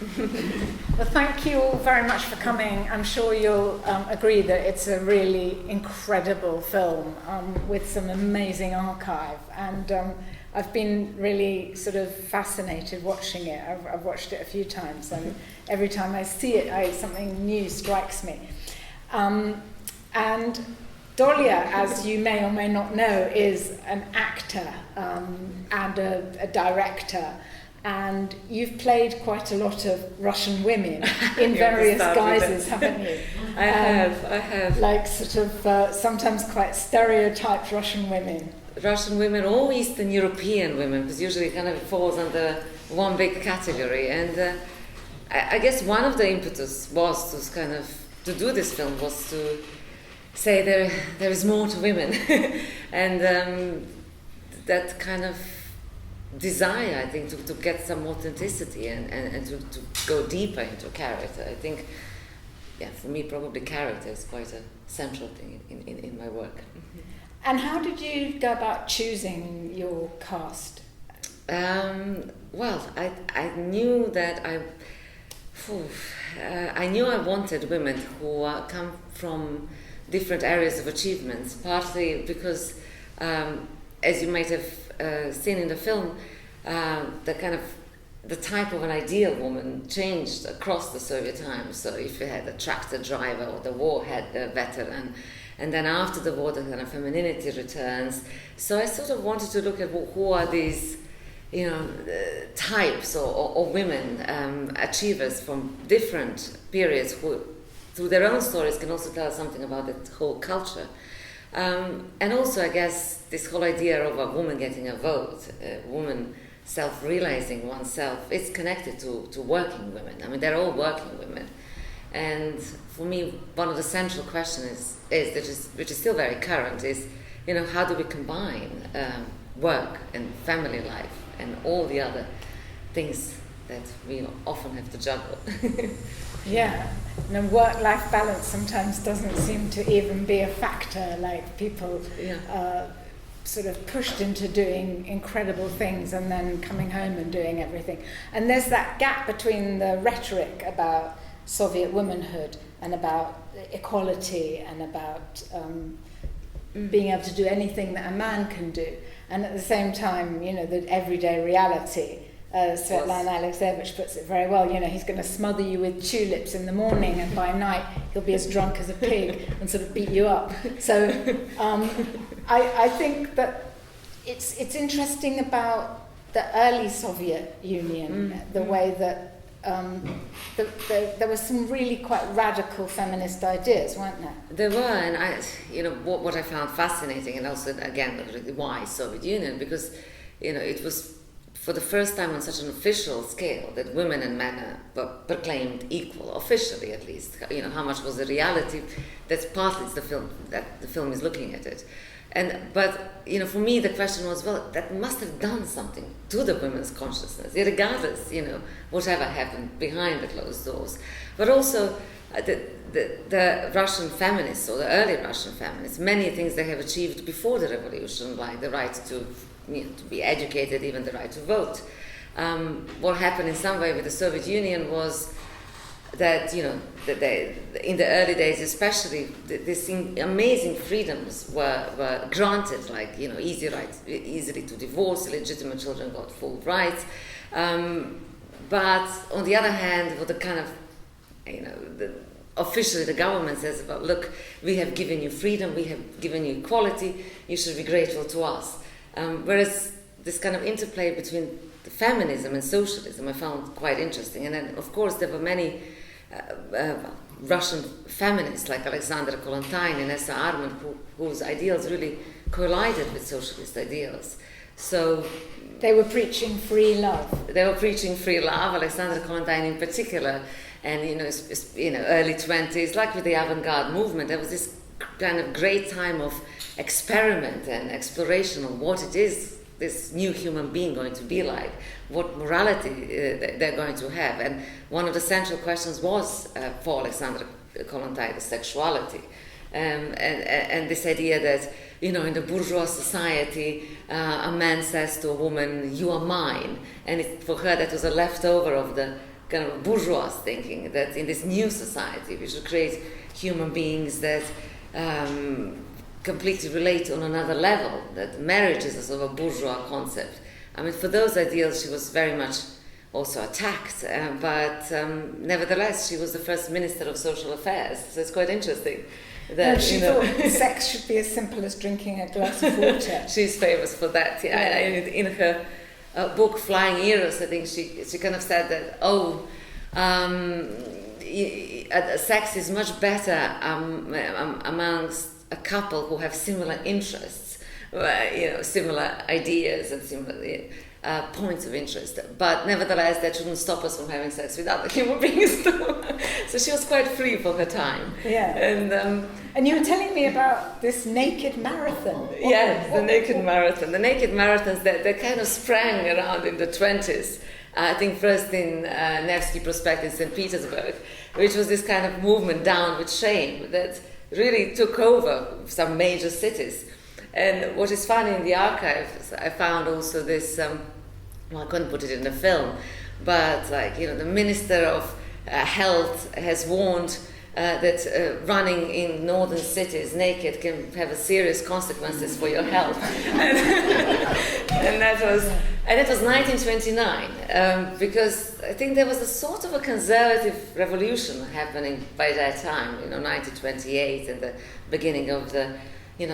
Well, thank you all very much for coming. I'm sure you'll agree that it's a really incredible film with some amazing archive. And I've been really sort of fascinated watching it. I've watched it a few times, and every time I see it, something new strikes me. And Dolya, as you may or may not know, is an actor and a director. And you've played quite a lot of Russian women in various guises, haven't you? I have. Like sort of sometimes quite stereotyped Russian women. Russian women or Eastern European women, because usually it kind of falls under one big category. And I guess one of the impetus was to do this film was to say there is more to women. And that kind of desire, I think, to get some authenticity and to go deeper into character. I think, for me, probably character is quite a central thing in my work. And how did you go about choosing your cast? Well, I knew that I knew I wanted women who come from different areas of achievements, partly because, as you might have seen in the film, the type of an ideal woman changed across the Soviet times. So if you had a tractor driver, or the war had a veteran, and then after the war the kind of femininity returns. So I sort of wanted to look at who are these, types or women, achievers from different periods who, through their own stories, can also tell us something about the whole culture. And also, I guess, this whole idea of a woman getting a vote, a woman self-realizing oneself, is connected to working women. I mean, they're all working women. And for me, one of the central questions which is still very current, is, how do we combine work and family life and all the other things that we often have to juggle. Yeah, and work-life balance sometimes doesn't seem to even be a factor. Like people sort of pushed into doing incredible things and then coming home and doing everything. And there's that gap between the rhetoric about Soviet womanhood and about equality and about being able to do anything that a man can do. And at the same time, the everyday reality. Svetlana Alexeyevich puts it very well. He's going to smother you with tulips in the morning, and by night he'll be as drunk as a pig and sort of beat you up. So I think that it's interesting about the early Soviet Union, the way that there were some really quite radical feminist ideas, weren't there? There were, and what I found fascinating, and also again why Soviet Union, because it was for the first time on such an official scale that women and men were proclaimed equal, officially at least. How much was the reality? That's partly the film is looking at it. But for me the question was, well, that must have done something to the women's consciousness, regardless, whatever happened behind the closed doors. But also the Russian feminists, or the early Russian feminists, many things they have achieved before the revolution, like the right to be educated, even the right to vote. What happened in some way with the Soviet Union was that, in the early days especially, these amazing freedoms were granted, like, easily to divorce, illegitimate children got full rights. But on the other hand, with the kind of, officially the government says, well, look, we have given you freedom, we have given you equality, you should be grateful to us. Whereas this kind of interplay between the feminism and socialism I found quite interesting. And then, of course, there were many Russian feminists like Alexandra Kollontai and Essa Arman whose ideals really collided with socialist ideals. So they were preaching free love. They were preaching free love, Alexandra Kollontai in particular. And, early 20s, like with the avant-garde movement, there was this kind of great time of experiment and exploration of what it is this new human being going to be like, what morality they're going to have. And one of the central questions was, for Alexandra Kollontai, the sexuality. And this idea that, in the bourgeois society, a man says to a woman, you are mine. And for her, that was a leftover of the kind of bourgeois thinking that in this new society we should create human beings that completely relate on another level, that marriage is a sort of a bourgeois concept. I mean, for those ideals she was very much also attacked, but nevertheless she was the first Minister of Social Affairs, so it's quite interesting. That, she thought sex should be as simple as drinking a glass of water. She's famous for that, yeah. In her book Flying Eros, I think she kind of said that, sex is much better amongst a couple who have similar interests, similar ideas and similar points of interest, but nevertheless that shouldn't stop us from having sex with other human beings too. So she was quite free for her time. Yeah. And you were telling me about this naked marathon. The naked marathon. The naked marathons that kind of sprang around in the 20s. I think first in Nevsky Prospect in St. Petersburg, which was this kind of movement down with shame that really took over some major cities. And what is funny in the archives, I found also this, I couldn't put it in the film, but the Minister of Health has warned that running in northern cities naked can have serious consequences for your health. and it was 1929, because I think there was a sort of a conservative revolution happening by that time, 1928, and the beginning of the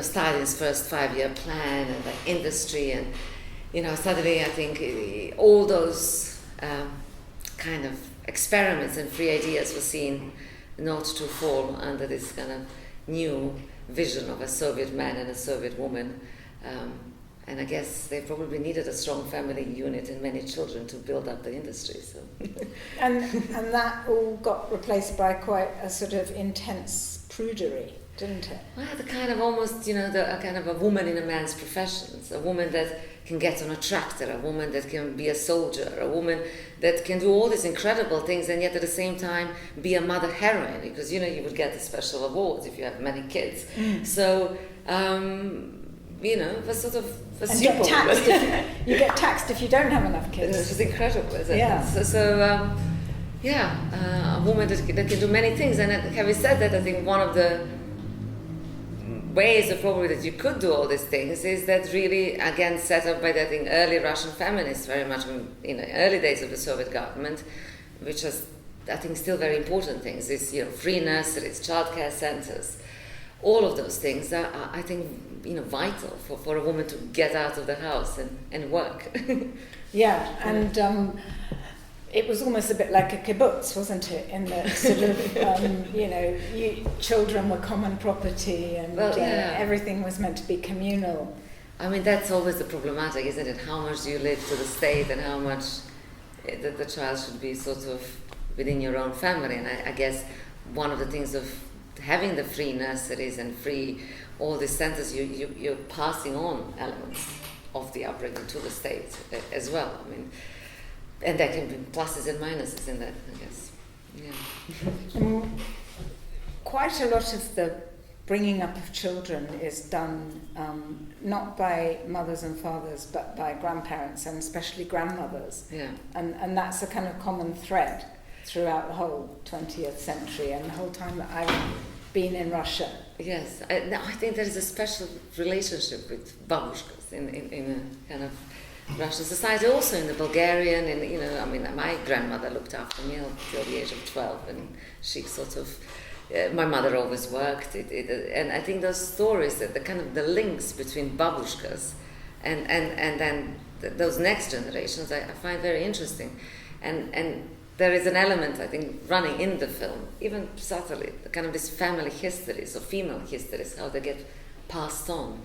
Stalin's first 5-year plan and the industry, and suddenly I think all those kind of experiments and free ideas were seen not to fall under this kind of new vision of a Soviet man and a Soviet woman, and I guess they probably needed a strong family unit and many children to build up the industry. So, and that all got replaced by quite a sort of intense prudery, didn't it? Well, the kind of almost, a kind of a woman in a man's professions, a woman that can get on a tractor, a woman that can be a soldier, a woman that can do all these incredible things and yet at the same time be a mother heroine, because, you would get the special awards if you have many kids. So, it was sort of a and you get taxed if you don't have enough kids. It was incredible, isn't it? Yeah. A woman that can do many things. And having said that, I think one of the ways of probably that you could do all these things is that really, again, set up by the early Russian feminists, very much in the early days of the Soviet government, which was, I think, still very important things. Is free nurseries, childcare centers, all of those things are, I think, vital for a woman to get out of the house and work. Yeah, and it was almost a bit like a kibbutz, wasn't it? In that sort of, children were common property, and everything was meant to be communal. I mean, that's always the problematic, isn't it? How much do you live to the state, and how much the child should be sort of within your own family? And I guess one of the things of having the free nurseries and free all these centers, you're passing on elements of the upbringing to the state as well. I mean, and there can be pluses and minuses in that, I guess. Yeah. Quite a lot of the bringing up of children is done not by mothers and fathers, but by grandparents, and especially grandmothers. Yeah. And that's a kind of common thread throughout the whole 20th century and the whole time that I've been in Russia. Yes, I think there is a special relationship with babushkas in a kind of Russian society, also in the Bulgarian, and my grandmother looked after me until the age of 12, and she sort of, my mother always worked, and I think those stories, that the kind of the links between babushkas and then those next generations, I find very interesting, and there is an element, I think, running in the film, even subtly, the kind of these family histories or female histories, how they get passed on.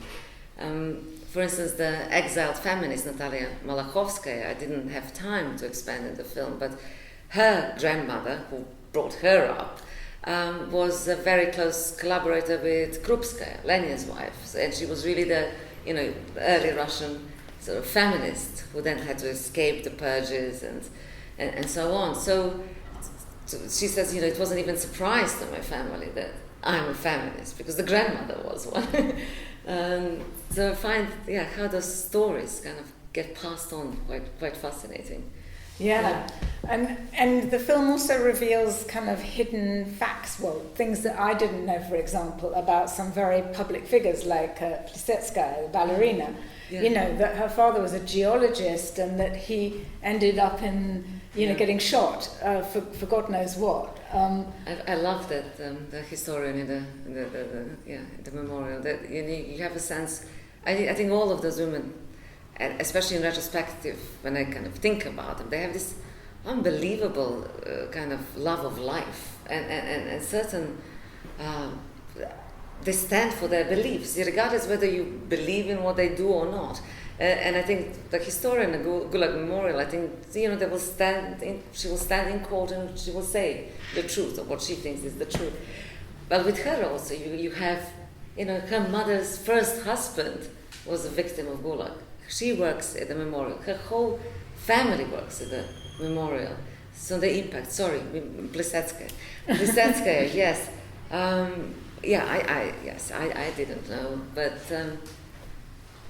For instance, the exiled feminist Natalia Malakovsky, I didn't have time to expand in the film, but her grandmother, who brought her up, was a very close collaborator with Krupskaya, Lenin's wife, and she was really the early Russian sort of feminist who then had to escape the purges and so on. So she says, it wasn't even a surprise to my family that I'm a feminist, because the grandmother was one. So I find, how those stories kind of get passed on quite fascinating. Yeah. And the film also reveals kind of hidden facts, well, things that I didn't know, for example, about some very public figures like Plisetskaya, the ballerina. Yeah. You know, that her father was a geologist and that he ended up in, you know, getting shot for God knows what. I love that the historian in the memorial, that you have a sense. I think all of those women, and especially in retrospective, when I kind of think about them, they have this unbelievable kind of love of life and certain. They stand for their beliefs, regardless whether you believe in what they do or not. And I think the historian, the Gulag Memorial, I think, you know, she will stand in court and she will say the truth of what she thinks is the truth. But with her also, you have, you know, her mother's first husband was a victim of Gulag. She works at the memorial. Her whole family works at the memorial. So the impact, Plisetskaya, yes. I didn't know, but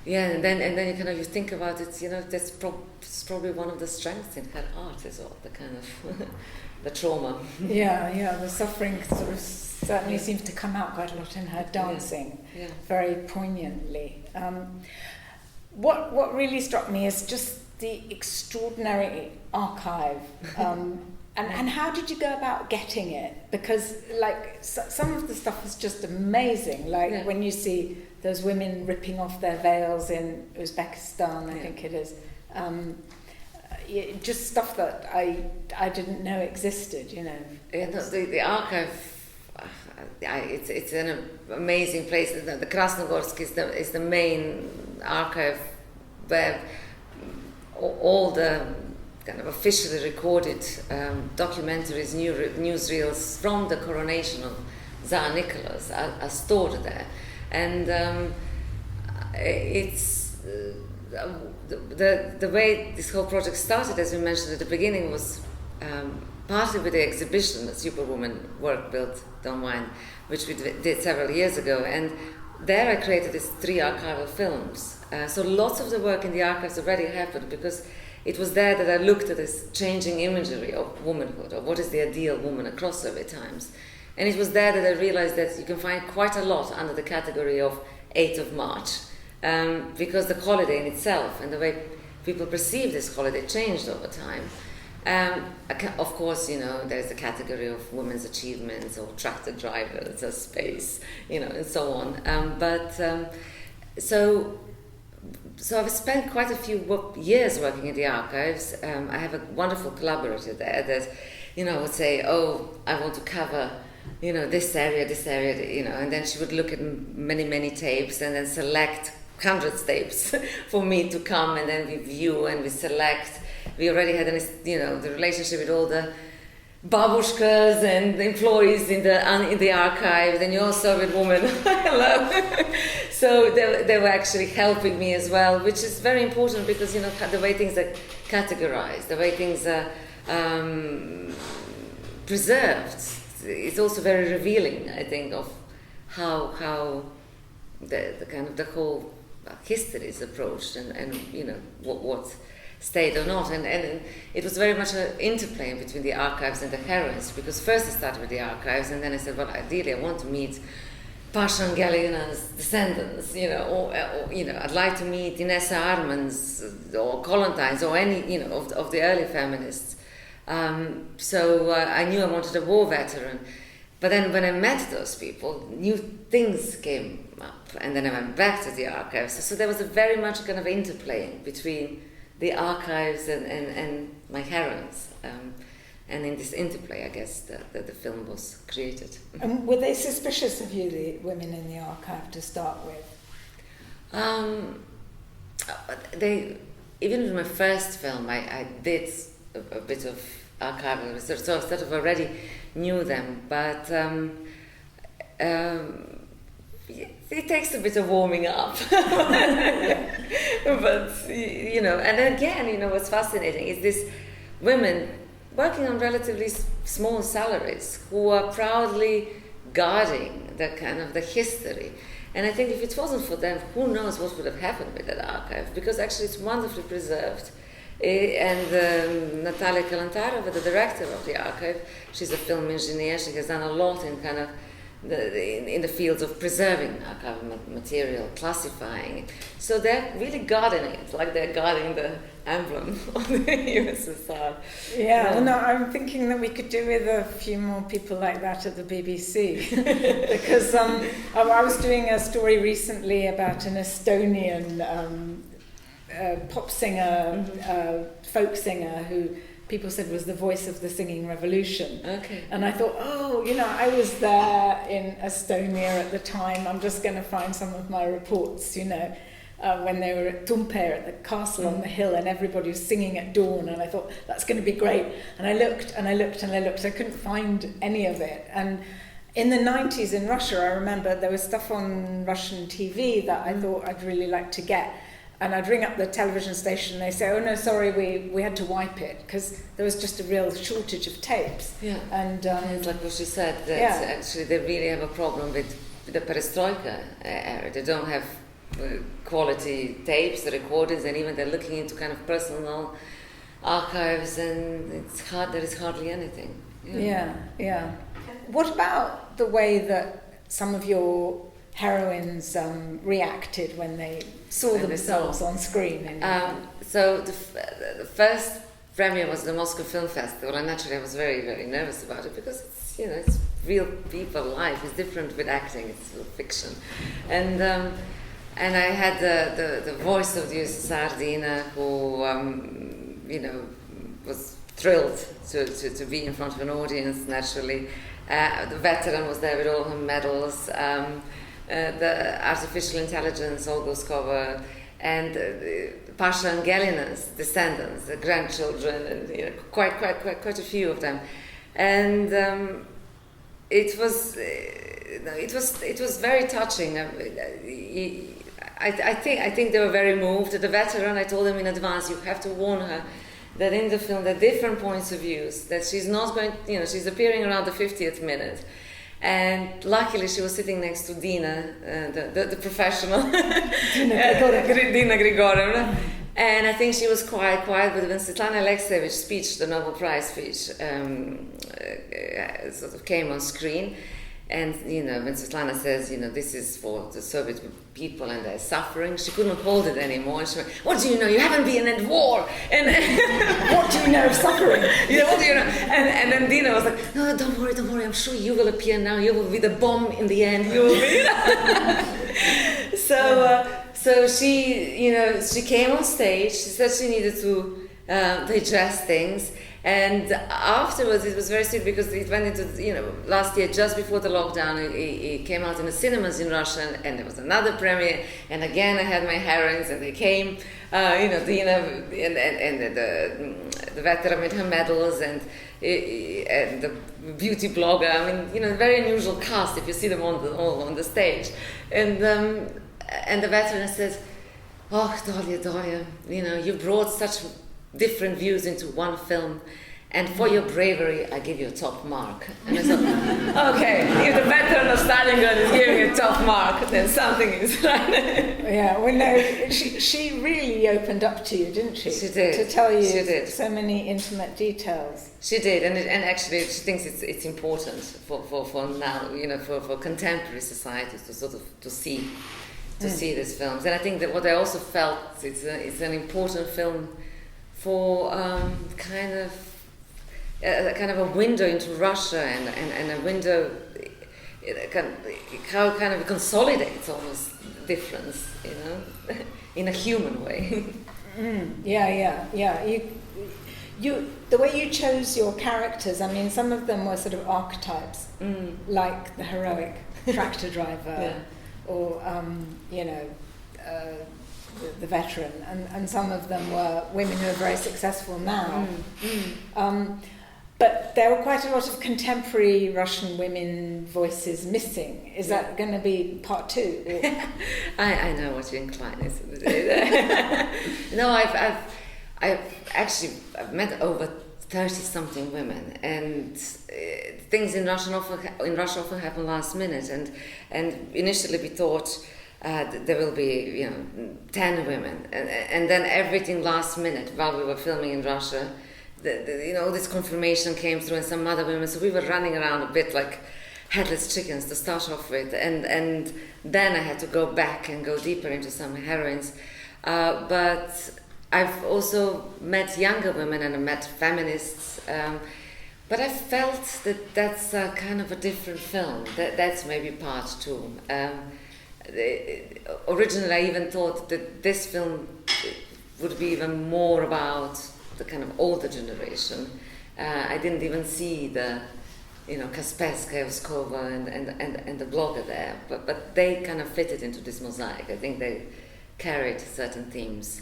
and then you think about it, you know, that's probably one of the strengths in her art as well, the kind of the trauma. Yeah, the suffering sort of certainly seems to come out quite a lot in her dancing, very poignantly. What really struck me is just the extraordinary archive. And how did you go about getting it? Because, like, some of the stuff is just amazing. Like, when you see those women ripping off their veils in Uzbekistan, I think it is. Just stuff that I didn't know existed, you know. The archive, it's an amazing place. The Krasnogorsk is the main archive where all the kind of officially recorded documentaries, newsreels from the coronation of Tsar Nicholas are stored there, and it's the way this whole project started, as we mentioned at the beginning, was partly with the exhibition, the Superwoman work built online, which we did several years ago, and there I created these 3 archival films. So lots of the work in the archives already happened because it was there that I looked at this changing imagery of womanhood, of what is the ideal woman across Soviet times. And it was there that I realized that you can find quite a lot under the category of 8th of March, because the holiday in itself and the way people perceive this holiday changed over time. Of course, you know, there's the category of women's achievements or tractor drivers or space, you know, and so on. So I've spent quite a few years working in the archives. I have a wonderful collaborator there that, you know, would say, oh, I want to cover, you know, this area, you know, and then she would look at many, many tapes and then select hundreds tapes for me to come, and then we view and we select. We already had, the relationship with all the babushkas and the employees in the archive. Then you also with women. Hello. So they were actually helping me as well, which is very important because, you know, the way things are categorized, the way things are preserved, it's also very revealing, I think, of how the kind of the whole history is approached and you know what stayed or not, and it was very much an interplay between the archives and the heroines, because first I started with the archives and then I said, well, ideally I want to meet Pasha and Galina's descendants, you know, or you know, I'd like to meet Inessa Armans or Kollontais or any, you know, of the early feminists. So I knew I wanted a war veteran. But then when I met those people, new things came up, and then I went back to the archives. So there was a very much kind of interplay between the archives and my heroines. And in this interplay, I guess, that the film was created. And were they suspicious of you, the women in the archive, to start with? Even with my first film, I did a bit of archival research, so I sort of already knew them, but it takes a bit of warming up. But, you know, and again, you know, what's fascinating is this women working on relatively small salaries who are proudly guarding the kind of the history. And I think if it wasn't for them, who knows what would have happened with that archive, because actually it's wonderfully preserved. And Natalia, the director of the archive, she's a film engineer. She has done a lot in kind of in the fields of preserving archival material, classifying it. So they're really guarding it, like they're guarding the emblem of the USSR. Yeah, well, no, I'm thinking that we could do with a few more people like that at the BBC. Because I was doing a story recently about an Estonian pop singer, folk singer, who people said was the voice of the singing revolution. Okay. And I thought, I was there in Estonia at the time. I'm just going to find some of my reports, when they were at Tampere at the castle on the hill, and everybody was singing at dawn, and I thought, that's going to be great. And I looked and I looked and I looked. I couldn't find any of it. And in the 90s in Russia, I remember there was stuff on Russian TV that I thought I'd really like to get. And I'd ring up the television station and they say, oh no, sorry, we had to wipe it, because there was just a real shortage of tapes. Yeah. And it's like what she said, that actually they really have a problem with the perestroika era. They don't have quality tapes, the recordings, and even they're looking into kind of personal archives, and it's hard. There is hardly anything. Yeah. What about the way that some of your heroines reacted when they saw themselves on screen? So the first premiere was the Moscow Film Festival, and naturally I was very, very nervous about it, because it's real people, life is different with acting, it's fiction. And I had the voice of the USSR, Dina, who was thrilled to be in front of an audience, naturally. The veteran was there with all her medals. The artificial intelligence, Olgoskova, and Pasha and Gelina's descendants, the grandchildren, and quite a few of them. And it was very touching. I think they were very moved. The veteran, I told them in advance, you have to warn her that in the film there are different points of views, that she's not going, she's appearing around the 50th minute. And luckily she was sitting next to Dina, the professional, Dina Grigorevna. And I think she was quite quiet, but when Svetlana Alexievich's speech, the Nobel Prize speech, sort of came on screen, and when Svetlana says, this is for the Soviet people and they're suffering, she couldn't hold it anymore. And she went, what do you know? You haven't been at war. And what do you know of suffering? What do you know? And then Dina was like, no, don't worry. I'm sure you will appear now. You will be the bomb in the end. You will be. So she came on stage. She said she needed to digest things. And afterwards, it was very sweet, because it went into, last year, just before the lockdown, it came out in the cinemas in Russia, and there was another premiere, and again I had my heroines, and they came, Dina and the veteran with her medals, and the beauty blogger. I mean, very unusual cast if you see them all on the stage, and the veteran says, "Oh, Dolya, you brought such different views into one film, and for your bravery I give you a top mark." And I thought, okay, if the veteran of Stalingrad is giving a top mark, then something is right. Yeah, well, no, she really opened up to you, didn't she? She did. To tell you so many intimate details. She did, and actually she thinks it's important for now, for contemporary society to sort of to see these films. And I think that what I also felt, it's an important film for kind of a window into Russia, and a window, how kind of consolidates almost difference, in a human way. Yeah. You the way you chose your characters, I mean, some of them were sort of archetypes, like the heroic tractor driver, or the veteran, and some of them were women who are very successful now. But there were quite a lot of contemporary Russian women voices missing. Is that going to be part 2? I know what your incline is. No, I've met over 30-something women, and things in Russia often happen last minute. And initially we thought, there will be 10 women, and then everything last minute while we were filming in Russia, this confirmation came through, and some other women. So we were running around a bit like headless chickens to start off with, and then I had to go back and go deeper into some heroines. But I've also met younger women and I met feminists. But I felt that that's kind of a different film. That's maybe part two. Originally, I even thought that this film would be even more about the kind of older generation. I didn't even see the, Kaspersky, Oskova, and the blogger there. But they kind of fitted into this mosaic. I think they carried certain themes.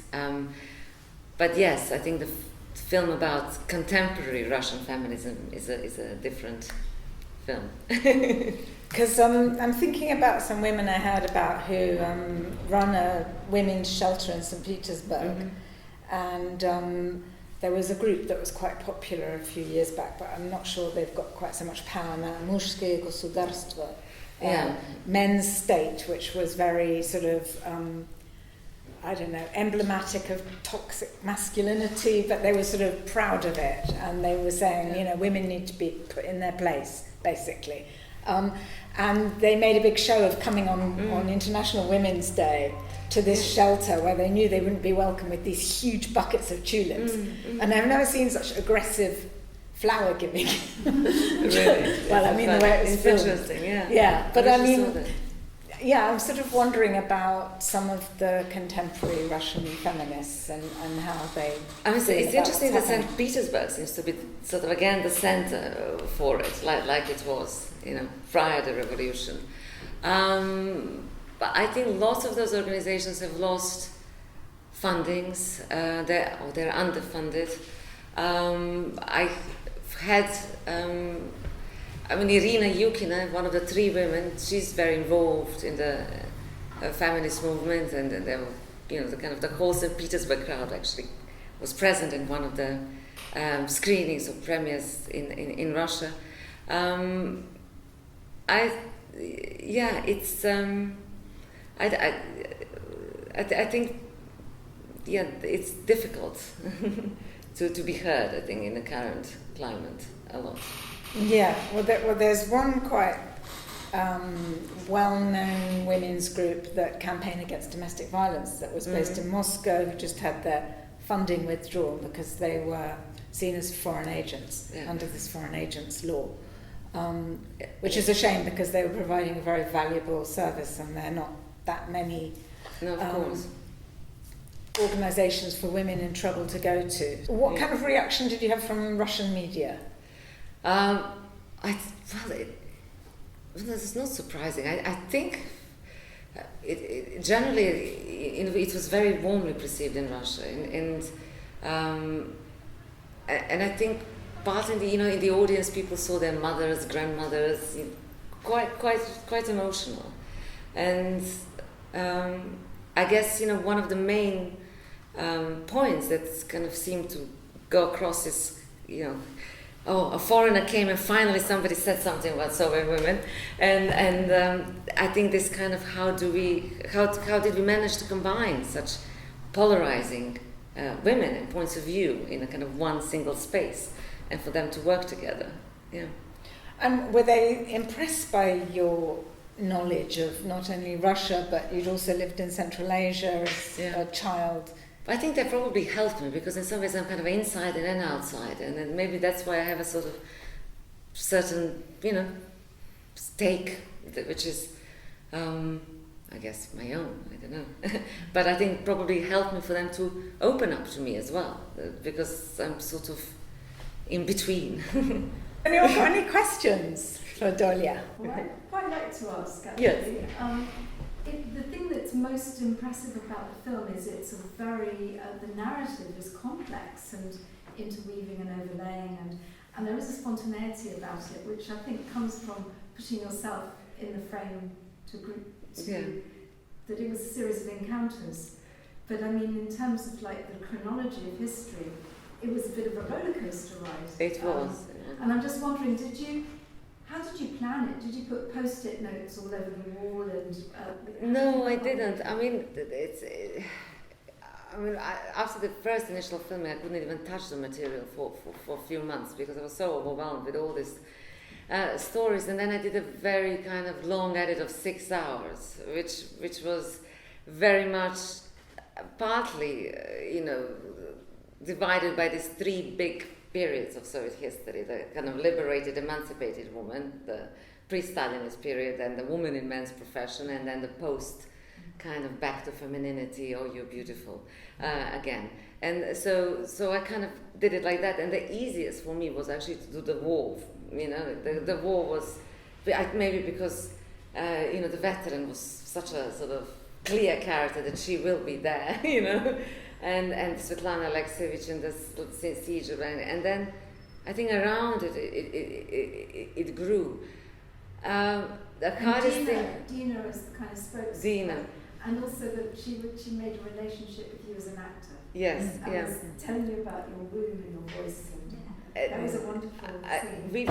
But yes, I think the film about contemporary Russian feminism is a different film. Because I'm thinking about some women I heard about who run a women's shelter in St. Petersburg, and there was a group that was quite popular a few years back, but I'm not sure they've got quite so much power now. Мужское государство, men's state, which was very sort of emblematic of toxic masculinity, but they were sort of proud of it, and they were saying, women need to be put in their place, basically. And they made a big show of coming on International Women's Day to this shelter where they knew they wouldn't be welcome with these huge buckets of tulips. And I've never seen such aggressive flower giving. Really? Well, I mean, the way it was filmed. Interesting, yeah. Yeah, but I'm sort of wondering about some of the contemporary Russian feminists and how they. It's interesting that St. Petersburg seems to be sort of again the center for it, like it was, prior to the revolution. But I think lots of those organizations have lost fundings. They're underfunded. I had. Irina Yukina, one of the 3 women, she's very involved in the feminist movement, and there were, the whole St. Petersburg crowd actually was present in one of the screenings or premieres in Russia. I think it's difficult to be heard, I think, in the current climate a lot. Yeah, well, there's one quite well-known women's group that campaign against domestic violence that was based in Moscow, who just had their funding withdrawn because they were seen as foreign agents under this foreign agents law, which is a shame because they were providing a very valuable service, and there are not that many organisations for women in trouble to go to. What kind of reaction did you have from Russian media? It's not surprising. I think it generally it was very warmly received in Russia, and I think part in the audience people saw their mothers, grandmothers, quite emotional, and I guess one of the main points that kind of seemed to go across is a foreigner came and finally somebody said something about Soviet women, and I think this kind of how did we manage to combine such polarizing women and points of view in a kind of one single space, and for them to work together. Yeah. And were they impressed by your knowledge of not only Russia, but you'd also lived in Central Asia as a child? I think that probably helped me, because in some ways I'm kind of inside and outside, and then maybe that's why I have a sort of certain, stake, which is, I guess, my own, I don't know. But I think probably helped me for them to open up to me as well, because I'm sort of in between. Anyone got any questions for Dolya? Well, I'd quite like to ask, actually. Yes. The thing that's most impressive about the film is it's a very, the narrative is complex and interweaving and overlaying, and there is a spontaneity about it, which I think comes from putting yourself in the frame that it was a series of encounters. But I mean, in terms of like the chronology of history, it was a bit of a roller coaster ride. It was. And I'm just wondering, How did you plan it? Did you put post-it notes all over the wall and? No, I didn't. I mean, after the first initial filming, I couldn't even touch the material for a few months because I was so overwhelmed with all these stories. And then I did a very kind of long edit of 6 hours, which was very much partly, divided by these 3 big periods of Soviet history: the kind of liberated, emancipated woman, the pre-Stalinist period, and the woman in men's profession, and then the post kind of back to femininity, oh you're beautiful, again. And so I kind of did it like that, and the easiest for me was actually to do the war. The war was, maybe because, the veteran was such a sort of clear character that she will be there, and Svetlana Alexievich in the siege of, and then I think around it grew. The hardest thing. Dina is the kind of spokesperson. Dina. And also that she made a relationship with you as an actor. Yes, I was telling you about your womb and your voice, and that was a wonderful scene. We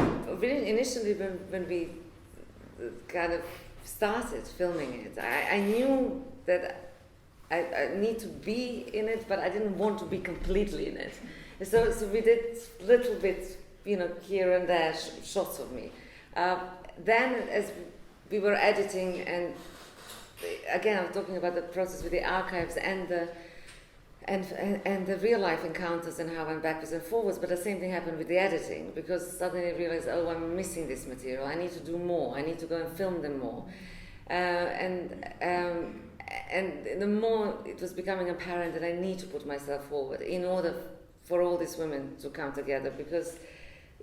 initially, when we kind of started filming it, I knew that I need to be in it, but I didn't want to be completely in it. So we did little bits, here and there, shots of me. Then, as we were editing, and again, I'm talking about the process with the archives and the real life encounters and how I went backwards and forwards. But the same thing happened with the editing, because suddenly I realized, I'm missing this material. I need to do more. I need to go and film them more. And the more it was becoming apparent that I need to put myself forward in order for all these women to come together, because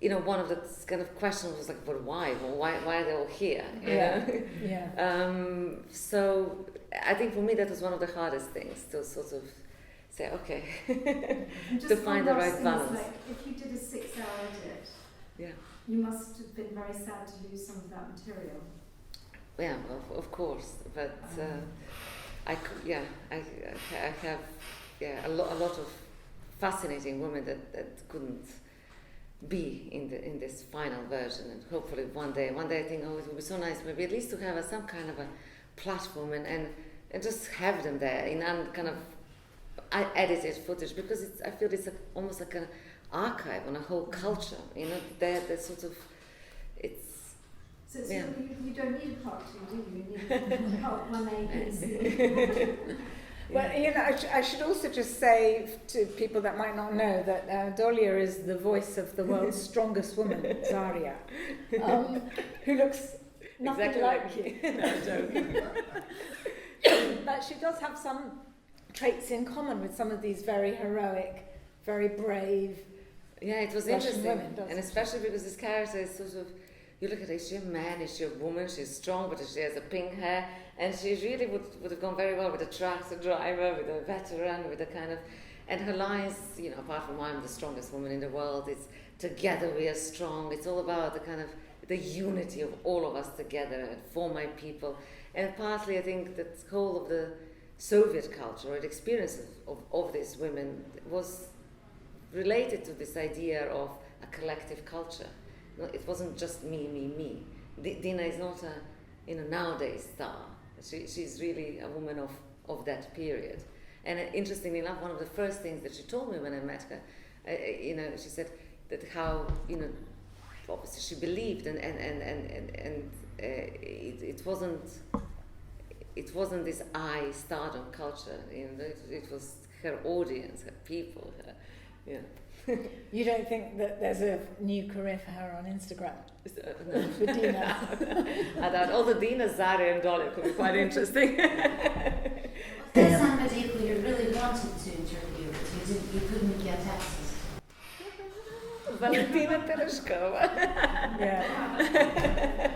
one of the kind of questions was like, but why? Well, why are they all here? You know? Yeah. So I think for me that was one of the hardest things, to sort of say, okay, to find the right balance. Like, if you did a 6-hour edit, you must have been very sad to lose some of that material. Yeah, of course, but I have a lot of fascinating women that couldn't be in this final version, and hopefully one day I think, it would be so nice maybe at least to have some kind of a platform and just have them there in kind of edited footage, because I feel it's almost like an archive on a whole culture. They're sort of, it's. So you don't need a part 2, do you? You need part 1A, B, C. Well, I should also just say to people that might not know that Dolya is the voice of the world's strongest woman, Zarya, who looks nothing exactly like you. No, I'm joking. But she does have some traits in common with some of these very heroic, very brave. Yeah, it was Russian interesting, women, and especially because this character is sort of. You look at her, is she a man, is she a woman, she's strong, but she has a pink hair, and she really would have gone very well with a tractor driver, with a veteran, with a kind of, and her lines, apart from I'm the strongest woman in the world, it's together we are strong, it's all about the kind of, the unity of all of us together, and for my people, and partly I think that whole of the Soviet culture, or the experience of these women was related to this idea of a collective culture. No, it wasn't just me. Dina is not a nowadays star. She's really a woman of that period. And interestingly enough, one of the first things that she told me when I met her, she said that how obviously she believed, and it wasn't this I stardom culture. It was her audience, her people. You don't think that there's a new career for her on Instagram? No. For Dina? I thought all the Dina, Zarya and Dolya could be quite interesting. There's somebody who you really wanted to interview, but you couldn't get access to. Valentina Tereshkova. Yeah.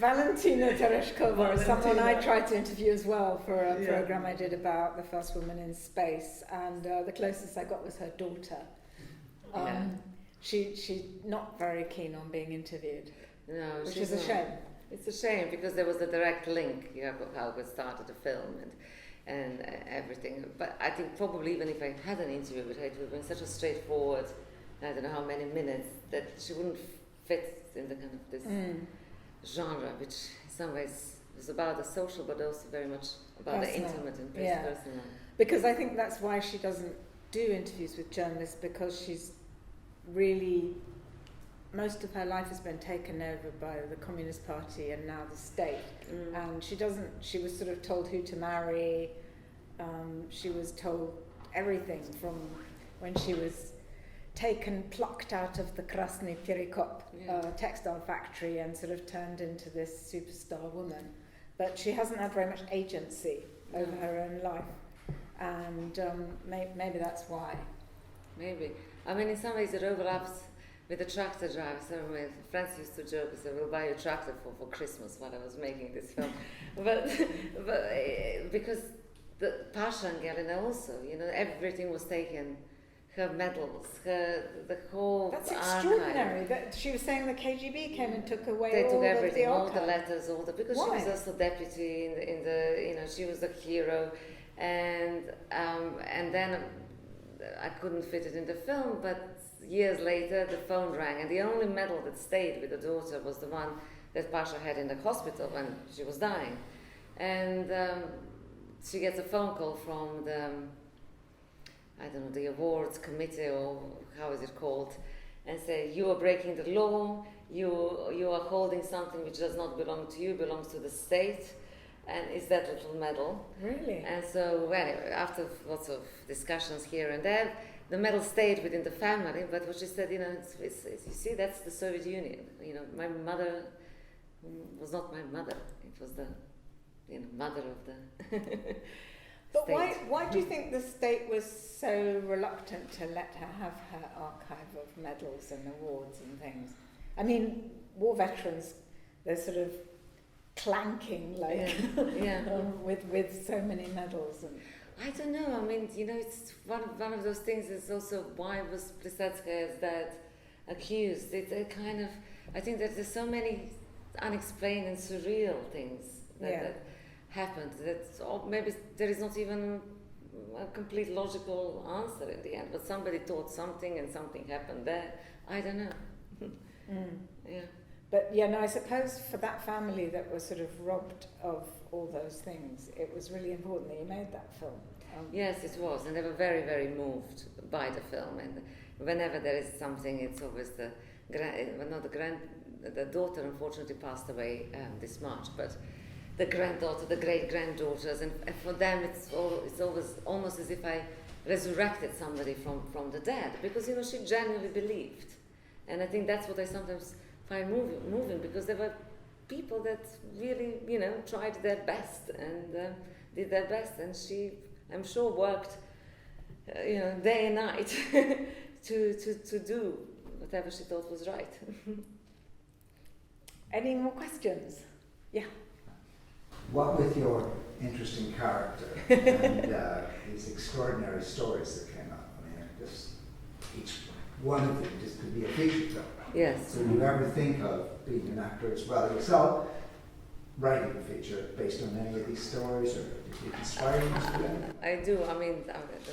Valentina Tereshkova is someone I tried to interview as well for a program I did about the first woman in space, and the closest I got was her daughter. She's not very keen on being interviewed. No, which is a shame. It's a shame, because there was a direct link, how we started the film and everything. But I think probably even if I had an interview with her, it would have been such a straightforward, I don't know how many minutes, that she wouldn't fit in the kind of this genre, which in some ways is about the social, but also very much about the intimate and personal. Because I think that's why she doesn't do interviews with journalists, because she's really, most of her life has been taken over by the Communist Party and now the state. And she was sort of told who to marry. She was told everything from when she was plucked out of the Krasny Perikop textile factory and sort of turned into this superstar woman. But she hasn't had very much agency over her own life. And maybe that's why. Maybe. I mean, in some ways it overlaps with the tractor drive. So my friends used to joke, they said, we'll buy a tractor for Christmas while I was making this film. but because the Pasha and Galina also, everything was taken, her medals, the whole That's archive. extraordinary. She was saying the KGB came and took away they all took everything, the all the letters, because Why? she was also deputy in the she was the hero, and then I couldn't fit it in the film, but years later the phone rang, and the only medal that stayed with the daughter was the one that Pasha had in the hospital when she was dying, and she gets a phone call from the awards committee, or how is it called, and say, you are breaking the law, you are holding something which does not belong to you, belongs to the state, and is that little medal. Really? And so anyway, after lots of discussions here and there, the medal stayed within the family, but what she said, it's, you see, that's the Soviet Union. My mother was not my mother, it was the mother of the But state. why do you think the state was so reluctant to let her have her archive of medals and awards and things? I mean, war veterans, they're sort of clanking with so many medals. And I don't know. I mean, it's one of those things. Is also why was Plisetskaya as that accused? It's a kind of, I think that there's so many unexplained and surreal things that happened, that maybe there is not even a complete logical answer in the end, but somebody thought something and something happened there. I don't know. Yeah. But I suppose for that family that was sort of robbed of all those things, it was really important that you made that film. Yes, it was, and they were very, very moved by the film. And whenever there is something, it's always the daughter unfortunately passed away this March, but the granddaughter, the great-granddaughters, and for them it's always almost as if I resurrected somebody from the dead, because she genuinely believed, and I think that's what I sometimes find moving, because there were people that really tried their best and did their best, and she, I'm sure, worked day and night to do whatever she thought was right. Any more questions? Yeah. What with your interesting character and these extraordinary stories that came up, I mean, just each one of them just could be a feature film. Yes. So do you ever think of being an actor as well yourself, writing a feature based on any of these stories, or did you inspire you to do that? I do. I mean,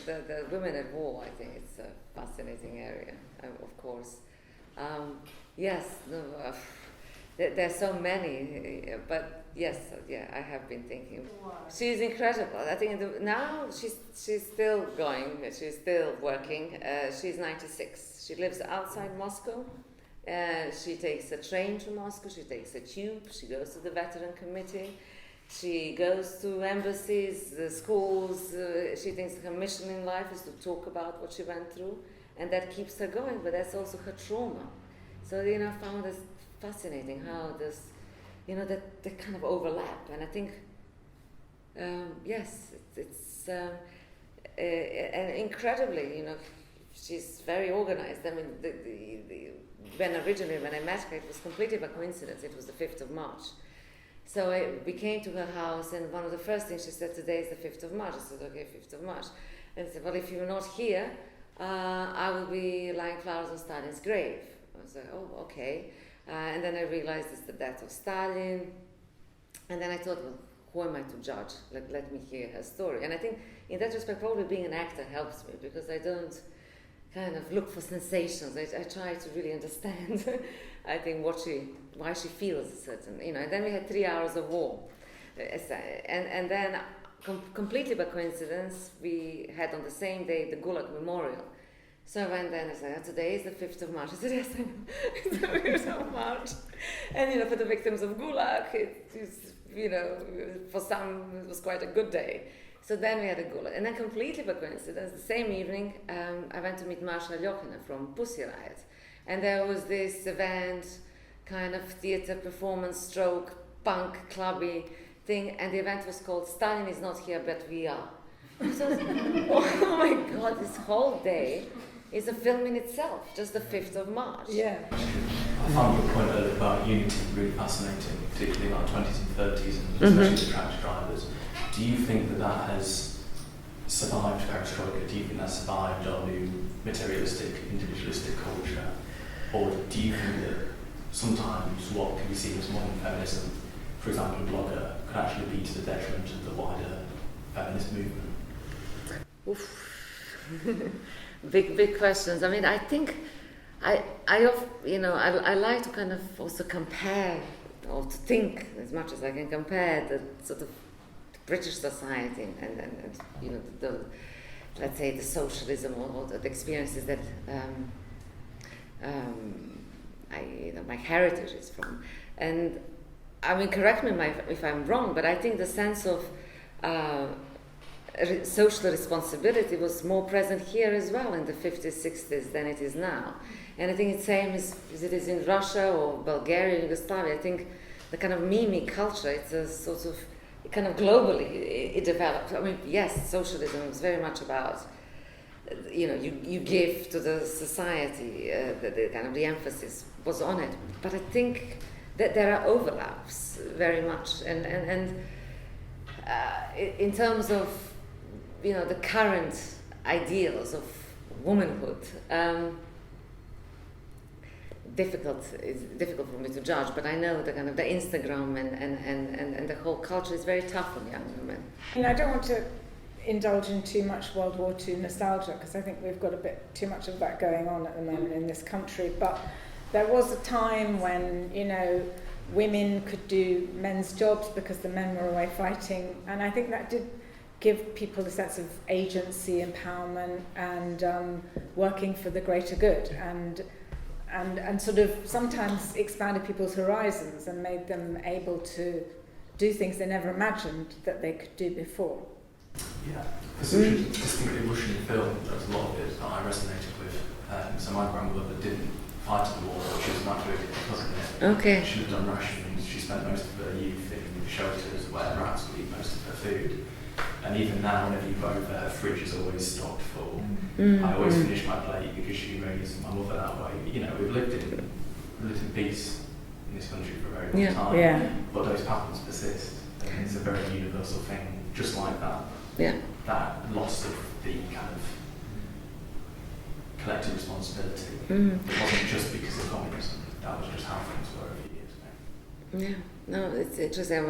the women at war, I think it's a fascinating area, of course. Yes, there are so many, but yes, I have been thinking. She's incredible. I think now she's still going, she's still working. She's 96. She lives outside Moscow. She takes a train to Moscow, she takes a tube, she goes to the veteran committee, she goes to embassies, schools. She thinks her mission in life is to talk about what she went through, and that keeps her going, but that's also her trauma. So, I found this fascinating how this, that they kind of overlap, and I think, yes, it's and incredibly, she's very organized. I mean, when I met her, it was completely by coincidence. It was the 5th of March. So we came to her house, and one of the first things she said, today is the 5th of March. I said, okay, 5th of March. And she said, well, if you're not here, I will be laying flowers on Stalin's grave. I was like, oh, okay. And then I realized it's the death of Stalin. And then I thought, well, who am I to judge? Let me hear her story. And I think in that respect, probably being an actor helps me, because I don't kind of look for sensations. I try to really understand I think why she feels a certain, and then we had 3 hours of war. And then completely by coincidence, we had on the same day the Gulag Memorial. So I went there and I said, today is the 5th of March. I said, yes, I know. It's the 5th of March. And, for the victims of Gulag, for some it was quite a good day. So then we had a Gulag. And then completely by coincidence, the same evening, I went to meet Marshall Jochina from Pussy Riot. And there was this event, kind of theatre performance stroke, punk, clubby thing. And the event was called Stalin is not here, but we are. So, oh my God, this whole day is a film in itself, just the 5th of March. Yeah. I found your point earlier about unity really fascinating, particularly about 20s and 30s, and especially the tractor drivers. Do you think that has survived perestroika? Do you think that's survived our new materialistic, individualistic culture? Or do you think that sometimes what can be seen as modern feminism, for example a blogger, could actually be to the detriment of the wider feminist movement? Oof. Big questions. I mean, I think I like to kind of also compare, or to think as much as I can compare the sort of British society and the let's say the socialism or the experiences that my heritage is from. And I mean, correct me if I'm wrong, but I think the sense of social responsibility was more present here as well in the 50s, 60s than it is now. And I think it's same as it is in Russia or Bulgaria, Yugoslavia. I think the kind of mimi culture, it's a sort of, kind of globally it developed. I mean, yes, socialism was very much about, you give to the society, the kind of the emphasis was on it. But I think that there are overlaps very much. And in terms of, the current ideals of womanhood, it's difficult for me to judge, but I know the kind of the Instagram and the whole culture is very tough on young women. I don't want to indulge in too much World War II nostalgia, because I think we've got a bit too much of that going on at the moment in this country, but there was a time when, women could do men's jobs because the men were away fighting, and I think that did give people a sense of agency, empowerment, and working for the greater good, and sort of sometimes expanded people's horizons and made them able to do things they never imagined that they could do before. Yeah, it's a distinctly Russian film. There's a lot of it that I resonated with. So my grandmother didn't fight in the war, she was not really cousin in it. Okay. She lived on rations, she spent most of her youth in shelters where rats would eat most of her food. And even now, whenever you go over, her fridge is always stocked full. I always finish my plate because she raised my mother that way. We've lived in peace in this country for a very long time. Yeah. But those patterns persist. And it's a very universal thing, just like that. Yeah. That loss of the kind of collective responsibility. It wasn't just because of communism. That was just how things were a few years ago. Yeah. No, it's interesting.